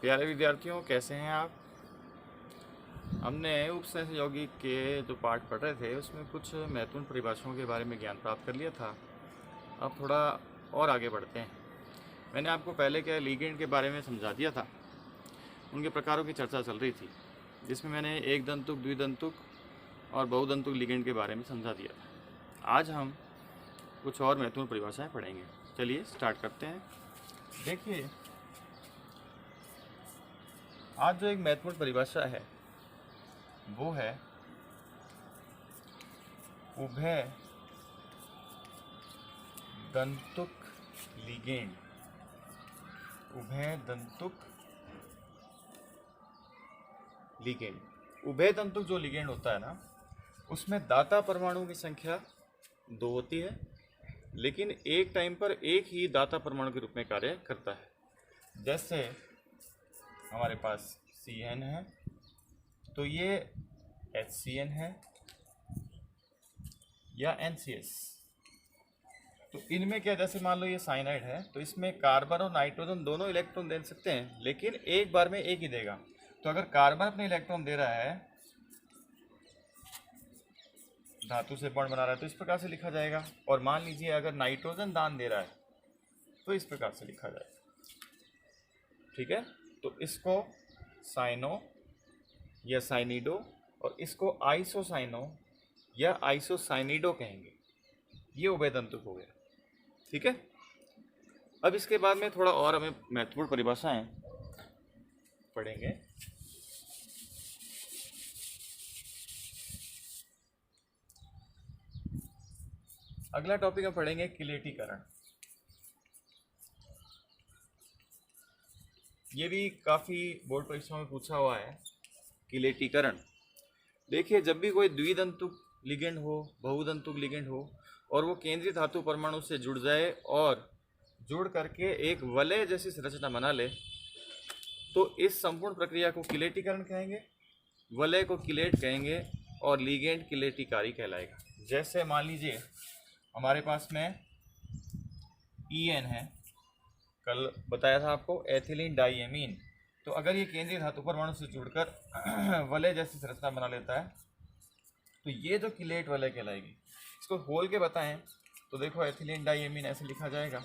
प्यारे विद्यार्थियों, कैसे हैं आप। हमने उपसहयोगी के जो पाठ पढ़ रहे थे उसमें कुछ महत्वपूर्ण परिभाषाओं के बारे में ज्ञान प्राप्त कर लिया था। अब थोड़ा और आगे बढ़ते हैं। मैंने आपको पहले क्या लिगेंड के बारे में समझा दिया था। उनके प्रकारों की चर्चा चल रही थी, जिसमें मैंने एक दंतुक, द्विदंतुक और बहुदंतुक लिगेंड के बारे में समझा दिया था। आज हम कुछ और महत्वपूर्ण परिभाषाएं पढ़ेंगे। चलिए स्टार्ट करते हैं। देखिए, आज जो एक महत्वपूर्ण परिभाषा है वो है उभय दंतुक लिगेंड। उभय दंतुक लिगेंड। उभय दंतुक जो लिगेंड होता है ना, उसमें दाता परमाणु की संख्या 2 होती है, लेकिन एक टाइम पर एक ही दाता परमाणु के रूप में कार्य करता है। जैसे हमारे पास CN है तो ये HCN है या NCS। तो इनमें क्या, जैसे मान लो ये साइनाइड है तो इसमें कार्बन और नाइट्रोजन दोनों इलेक्ट्रॉन दे सकते हैं, लेकिन एक बार में एक ही देगा। तो अगर कार्बन अपने इलेक्ट्रॉन दे रहा है, धातु से बॉन्ड बना रहा है, तो इस प्रकार से लिखा जाएगा। और मान लीजिए अगर नाइट्रोजन दान दे रहा है तो इस प्रकार से लिखा जाएगा। ठीक है, तो इसको साइनो या साइनिडो और इसको आइसोसाइनो या आइसोसाइनिडो कहेंगे। ये उभय दंतुक हो गया। ठीक है, अब इसके बाद में थोड़ा और हमें महत्वपूर्ण परिभाषाएं पढ़ेंगे। अगला टॉपिक हम पढ़ेंगे किलेटीकरण। ये भी काफ़ी बोर्ड परीक्षाओं में पूछा हुआ है, किलेटीकरण। देखिए, जब भी कोई द्विदंतुक लिगेंड हो, बहुदंतुक लिगेंड हो और वो केंद्रीय धातु परमाणु से जुड़ जाए और जुड़ करके एक वलय जैसी संरचना बना ले, तो इस संपूर्ण प्रक्रिया को किलेटीकरण कहेंगे, वलय को किलेट कहेंगे और लिगेंड किलेटिकारी कहलाएगा। जैसे मान लीजिए हमारे पास में EN है, कल बताया था आपको, एथिलीन डाइएमीन। तो अगर ये केंद्रीय धातु परमाणु से जुड़कर वलय जैसी संरचना बना लेता है तो ये जो किलेट वलय कहलाएगी। इसको खोल के बताएं तो देखो, एथिलीन डाइएमीन ऐसे लिखा जाएगा।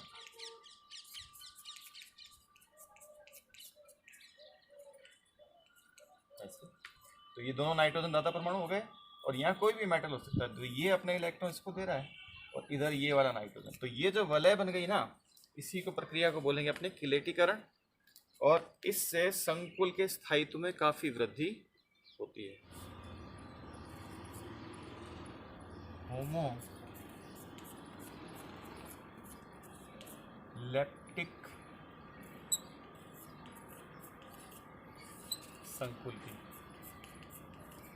ऐसे। तो ये दोनों नाइट्रोजन दाता परमाणु हो गए और यहाँ कोई भी मेटल हो सकता है। तो ये अपने इलेक्ट्रॉन इसको दे रहा है और इधर ये वाला नाइट्रोजन। तो ये जो वलय बन गई ना, इसी को प्रक्रिया को बोलेंगे अपने किलेटीकरण। और इससे संकुल के स्थायित्व में काफी वृद्धि होती है। होमो लैप्टिक संकुल की,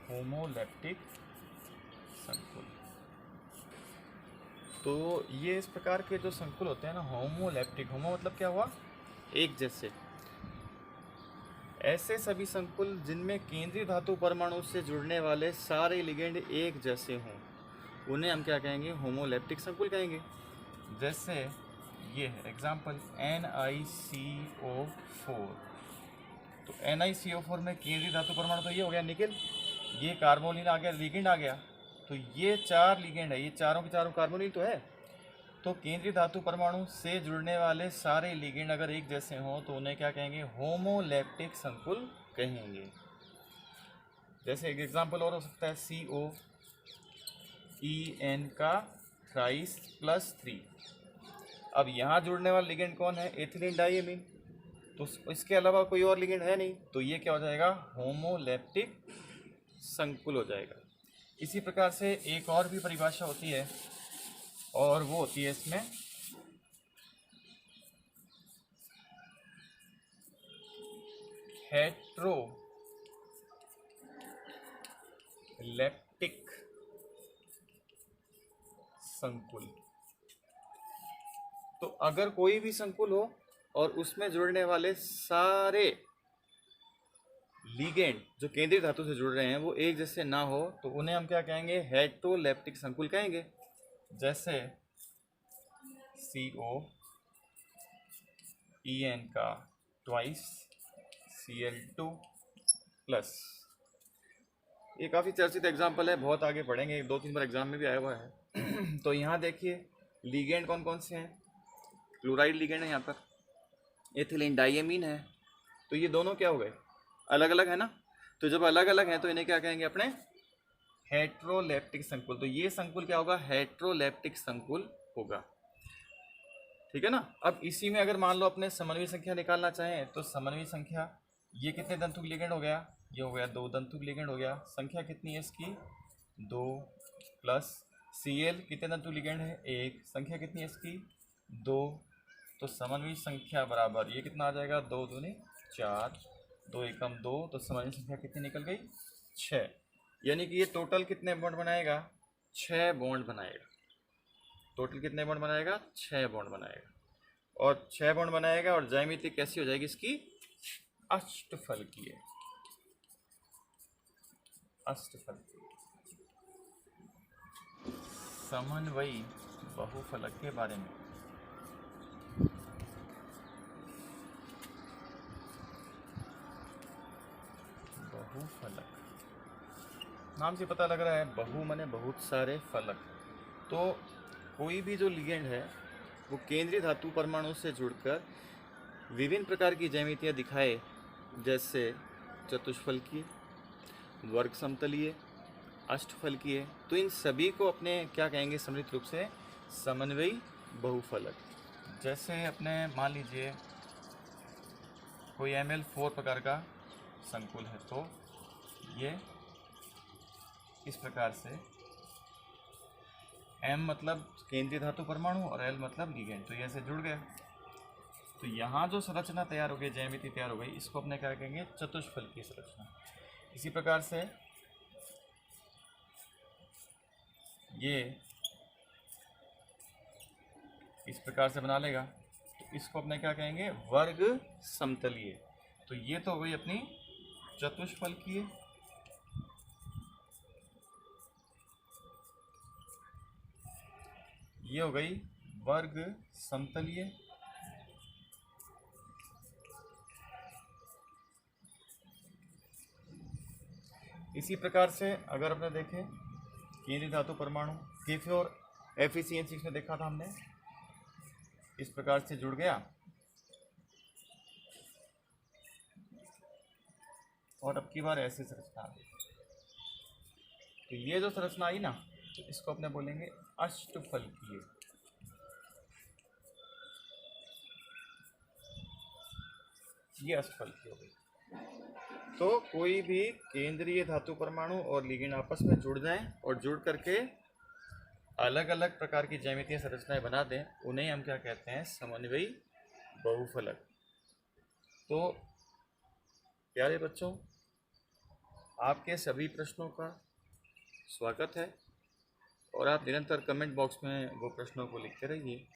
होमोलैप्टिक संकुल। तो ये इस प्रकार के जो संकुल होते हैं ना, होमोलैप्टिक, होमो मतलब क्या हुआ, एक जैसे। ऐसे सभी संकुल जिनमें केंद्रीय धातु परमाणु से जुड़ने वाले सारे लिगेंड एक जैसे हों, उन्हें हम क्या कहेंगे, होमोलैप्टिक संकुल कहेंगे। जैसे ये है एग्जाम्पल NiCO4। तो NiCO4 में केंद्रीय धातु परमाणु तो ये हो गया निकेल, ये कार्बोनिल आ गया, लिगेंड आ गया। तो ये 4 लिगेंड है, ये चारों के चारों कार्बोनिल तो है। तो केंद्रीय धातु परमाणु से जुड़ने वाले सारे लिगेंड अगर एक जैसे हों तो उन्हें क्या कहेंगे, होमोलैप्टिक संकुल कहेंगे। जैसे एक एग्जाम्पल और हो सकता है COEN का थ्राइस +3। अब यहाँ जुड़ने वाला लिगेंड कौन है, एथिलीन डाइएमीन। तो इसके अलावा कोई और लिगेंड है नहीं, तो ये क्या हो जाएगा, होमोलैप्टिक संकुल हो जाएगा। इसी प्रकार से एक और भी परिभाषा होती है और वो होती है इसमें हेट्रोलैप्टिक संकुल। तो अगर कोई भी संकुल हो और उसमें जुड़ने वाले सारे लिगेंड जो केंद्रीय धातु से जुड़ रहे हैं वो एक जैसे ना हो, तो उन्हें हम क्या कहेंगे, हेट्रोलैप्टिक संकुल कहेंगे। जैसे COEN का ट्वाइस Cl2 प्लस। ये काफ़ी चर्चित एग्जाम्पल है, बहुत आगे पढ़ेंगे, 2-3 बार एग्जाम में भी आया हुआ है। तो यहाँ देखिए लिगेंड कौन कौन से हैं। क्लोराइड लिगेंड है यहाँ पर, एथिलीन डाइएमीन है। तो ये दोनों क्या हो गए, अलग अलग है ना। तो जब अलग अलग हैं तो इन्हें क्या कहेंगे अपने, हेट्रोलेप्टिक संकुल। तो ये संकुल क्या होगा, हेट्रोलेप्टिक संकुल होगा, ठीक है ना। अब इसी में अगर मान लो अपने समन्वय संख्या निकालना चाहें तो समन्वय संख्या, ये कितने तंतुक लिगेंड हो गया, ये हो गया 2 तंतुक लिगेंड हो गया। संख्या कितनी है इसकी, 2 प्लस Cl कितने तंतुक लिगेंड है, 1। संख्या कितनी है इसकी, 2। तो समन्वय संख्या बराबर ये कितना आ जाएगा, 2 दूनी 4, 2 एकम 2। तो समन्वय संख्या कितनी निकल गई, 6। यानी कि ये टोटल कितने बॉन्ड बनाएगा, 6 बॉन्ड बनाएगा। टोटल कितने बॉन्ड बनाएगा, 6 बॉन्ड बनाएगा। और 6 बॉन्ड बनाएगा और ज्यामिति कैसी हो जाएगी इसकी, अष्टफलकीय। अष्टफलकीय समन्वयी बहुफलक के बारे में बहुफलक नाम से पता लग रहा है, बहु माने बहुत सारे फलक। तो कोई भी जो लिगेंड है वो केंद्रीय धातु परमाणु से जुड़कर विभिन्न प्रकार की ज्यामितियाँ दिखाए, जैसे चतुष्फलकीय, वर्ग समतलीय, अष्टफलकीय। तो इन सभी को अपने क्या कहेंगे, सम्मिलित रूप से समन्वयी बहुफलक। जैसे अपने मान लीजिए कोई Ml4 प्रकार का संकुल है, तो ये इस प्रकार से M मतलब केंद्रीय धातु परमाणु और L मतलब लिगेंड, तो ये ऐसे जुड़ गया। तो यहाँ जो संरचना तैयार हो गई, ज्यामिति तैयार हो गई, इसको अपने क्या कहेंगे, चतुष्फलकीय संरचना। इसी प्रकार से ये इस प्रकार से बना लेगा, तो इसको अपने क्या कहेंगे, वर्ग समतलीय। तो ये तो हो गई अपनी चतुष्फलकीय। ये हो गई वर्ग समतलीय। इसी प्रकार से अगर अपने देखें केंद्रीय धातु परमाणु K4 और FeCN6 में देखा था हमने, इस प्रकार से जुड़ गया और अब की बार ऐसी संरचना आ गई। तो ये जो संरचना आई ना, तो इसको अपने बोलेंगे अष्टफलकीय। ये अष्टफलकीय हो गई। तो कोई भी केंद्रीय धातु परमाणु और लिगेंड आपस में जुड़ जाएं और जुड़ करके अलग अलग प्रकार की ज्यामितीय संरचनाएं बना दें, उन्हें हम क्या कहते हैं, समन्वयी बहुफलक। तो प्यारे बच्चों, आपके सभी प्रश्नों का स्वागत है और आप निरंतर कमेंट बॉक्स में वो प्रश्नों को लिखते रहिए।